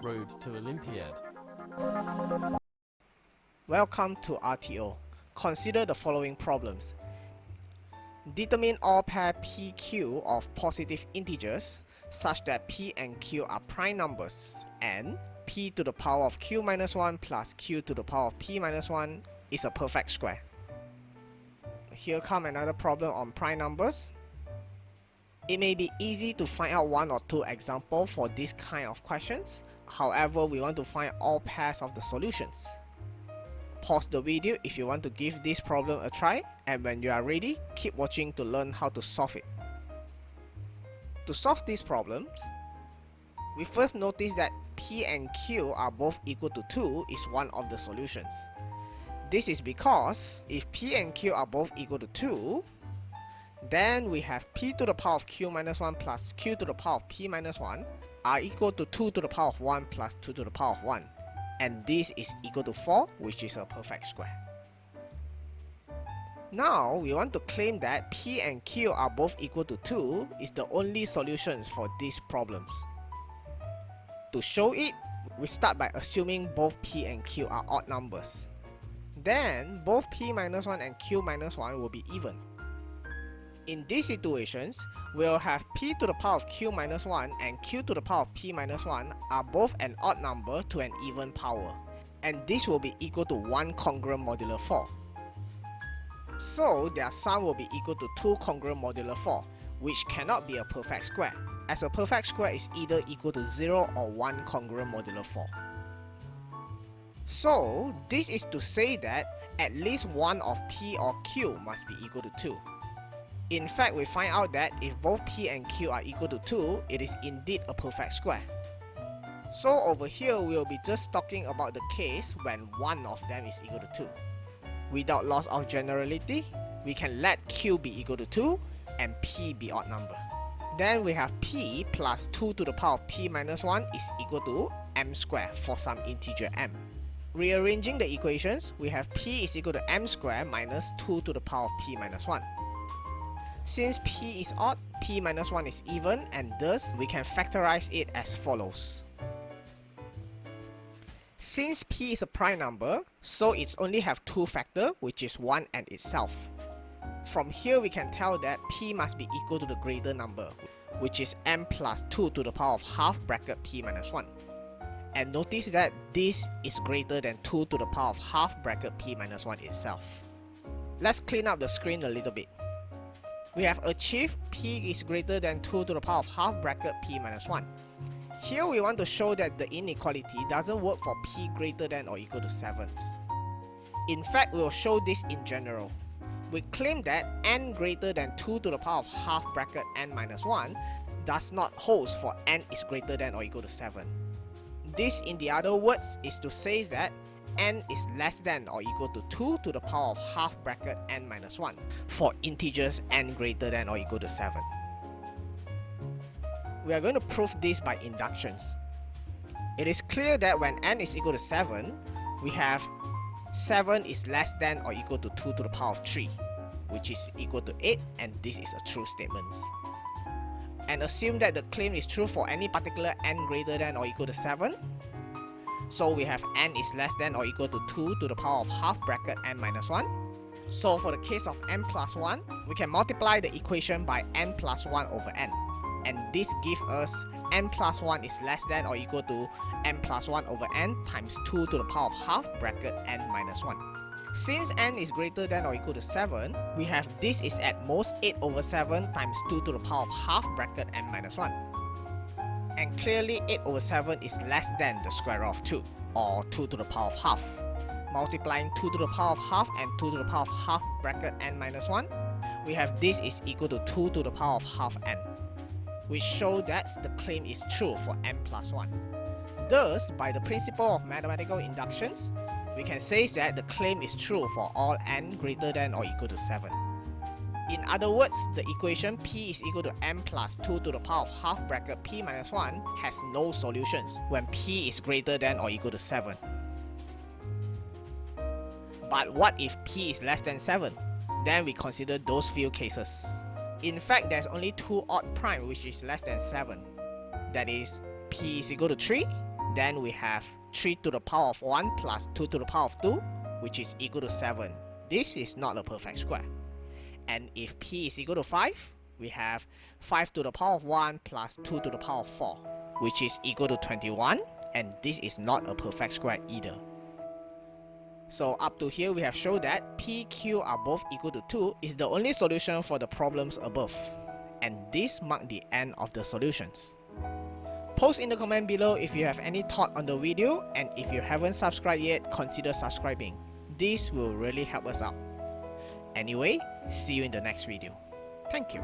Road to Olympiad. Welcome to RTO. Consider the following problems. Determine all pair PQ of positive integers such that P and Q are prime numbers and P to the power of Q minus 1 plus Q to the power of P minus 1 is a perfect square. Here come another problem on prime numbers. It may be easy to find out one or two examples for this kind of questions. However, we want to find all pairs of the solutions. Pause the video if you want to give this problem a try, and when you are ready, keep watching to learn how to solve it. To solve these problems, we first notice that P and Q are both equal to 2 is one of the solutions. This is because if P and Q are both equal to 2, then we have P to the power of Q minus 1 plus Q to the power of P minus 1 are equal to 2 to the power of 1 plus 2 to the power of 1. And this is equal to 4, which is a perfect square. Now, we want to claim that P and Q are both equal to 2 is the only solutions for these problems. To show it, we start by assuming both P and Q are odd numbers. Then, both P minus 1 and Q minus 1 will be even. In these situations, we'll have P to the power of Q minus 1 and Q to the power of P minus 1 are both an odd number to an even power, and this will be equal to 1 congruent modulo 4. So their sum will be equal to 2 congruent modulo 4, which cannot be a perfect square, as a perfect square is either equal to 0 or 1 congruent modulo 4. So this is to say that at least one of P or Q must be equal to 2. In fact, we find out that if both P and Q are equal to 2, it is indeed a perfect square. So over here, we will be just talking about the case when one of them is equal to 2. Without loss of generality, we can let Q be equal to 2 and P be odd number. Then we have P plus 2 to the power of P minus 1 is equal to m squared for some integer m. Rearranging the equations, we have P is equal to m squared minus 2 to the power of P minus 1. Since P is odd, P minus 1 is even, and thus we can factorize it as follows. Since P is a prime number, so it's only have two factors, which is 1 and itself. From here we can tell that P must be equal to the greater number, which is m plus 2 to the power of half bracket P minus 1. And notice that this is greater than 2 to the power of half bracket P minus 1 itself. Let's clean up the screen a little bit. We have achieved P is greater than 2 to the power of half bracket P minus 1. Here we want to show that the inequality doesn't work for P greater than or equal to 7. In fact, we will show this in general. We claim that n greater than 2 to the power of half bracket n minus 1 does not hold for n is greater than or equal to 7. This, in the other words, is to say that n is less than or equal to 2 to the power of half bracket n minus 1 for integers n greater than or equal to 7. We are going to prove this by inductions. It is clear that when n is equal to 7, we have 7 is less than or equal to 2 to the power of 3, which is equal to 8, and this is a true statement. And assume that the claim is true for any particular n greater than or equal to 7. So we have n is less than or equal to 2 to the power of half bracket n minus 1. So for the case of n plus 1, we can multiply the equation by n plus 1 over n. And this gives us n plus 1 is less than or equal to n plus 1 over n times 2 to the power of half bracket n minus 1. Since n is greater than or equal to 7, we have this is at most 8 over 7 times 2 to the power of half bracket n minus 1. And clearly 8 over 7 is less than the square root of 2, or 2 to the power of half. Multiplying 2 to the power of half and 2 to the power of half bracket n minus 1, we have this is equal to 2 to the power of half n, which shows that the claim is true for n plus 1. Thus, by the principle of mathematical inductions, we can say that the claim is true for all n greater than or equal to 7. In other words, the equation P is equal to m plus 2 to the power of half bracket P minus 1 has no solutions when P is greater than or equal to 7. But what if P is less than 7? Then we consider those few cases. In fact, there's only two odd prime which is less than 7. That is, p is equal to 3, then we have 3 to the power of 1 plus 2 to the power of 2, which is equal to 7. This is not a perfect square. And if p is equal to 5, we have 5 to the power of 1 plus 2 to the power of 4, which is equal to 21, and this is not a perfect square either. So up to here we have shown that p, q are both equal to 2 is the only solution for the problems above. And this marks the end of the solutions. Post in the comment below if you have any thought on the video, and if you haven't subscribed yet, consider subscribing. This will really help us out. Anyway, see you in the next video. Thank you.